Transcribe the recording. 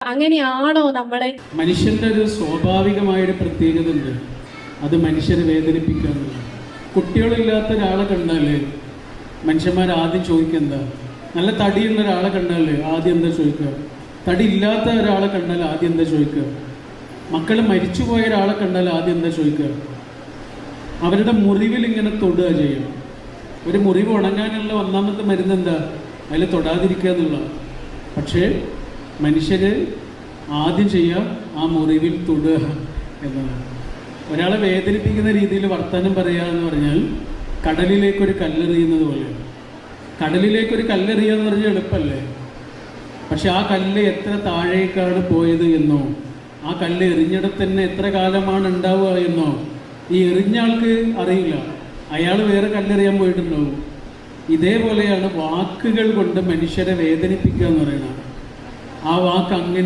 അങ്ങനെയാണോ നമ്മളെ? മനുഷ്യന്റെ ഒരു സ്വാഭാവികമായൊരു പ്രത്യേകത ഉണ്ട്, അത് മനുഷ്യരെ വേദനിപ്പിക്കുക എന്നുള്ളത്. കുട്ടികളില്ലാത്ത ഒരാളെ കണ്ടാല് മനുഷ്യന്മാർ ആദ്യം ചോദിക്കുക, നല്ല തടിയുള്ള ഒരാളെ കണ്ടാൽ ആദ്യം എന്താ ചോദിക്കുക? തടി ഇല്ലാത്ത ഒരാളെ കണ്ടാൽ ആദ്യം എന്താ ചോദിക്കുക? മക്കൾ മരിച്ചുപോയ ഒരാളെ കണ്ടാൽ ആദ്യം എന്താ ചോദിക്കുക? അവരുടെ മുറിവിൽ ഇങ്ങനെ തൊടുക ചെയ്യും. ഒരു മുറിവ് ഉണങ്ങാനുള്ള ഒന്നാമത്തെ മരുന്ന് എന്താ? അതിൽ തൊടാതിരിക്കുക എന്നുള്ള. പക്ഷേ മനുഷ്യര് ആദ്യം ചെയ്യുക ആ മുറിവിൽ തൊടുക എന്നാണ്. ഒരാളെ വേദനിപ്പിക്കുന്ന രീതിയിൽ വർത്തമാനം പറയുക എന്ന് പറഞ്ഞാൽ കടലിലേക്കൊരു കല്ലെറിയുന്നത് പോലെയാണ്. കടലിലേക്കൊരു കല്ലെറിയുക എന്ന് പറഞ്ഞാൽ എളുപ്പമല്ലേ? പക്ഷെ ആ കല്ല് എത്ര താഴേക്കാണ് പോയത് എന്നോ, ആ കല്ല് എറിഞ്ഞിടത്ത് തന്നെ എത്ര കാലമാണ് ഉണ്ടാവുക എന്നോ ഈ എറിഞ്ഞ ആൾക്ക് അറിയില്ല. അയാൾ വേറെ കല്ലെറിയാൻ പോയിട്ടുണ്ടാവും. ഇതേപോലെയാണ് വാക്കുകൾ കൊണ്ട് മനുഷ്യരെ വേദനിപ്പിക്കുക എന്ന് പറയുന്നത്. ആ വാക്ക് അങ്ങനെ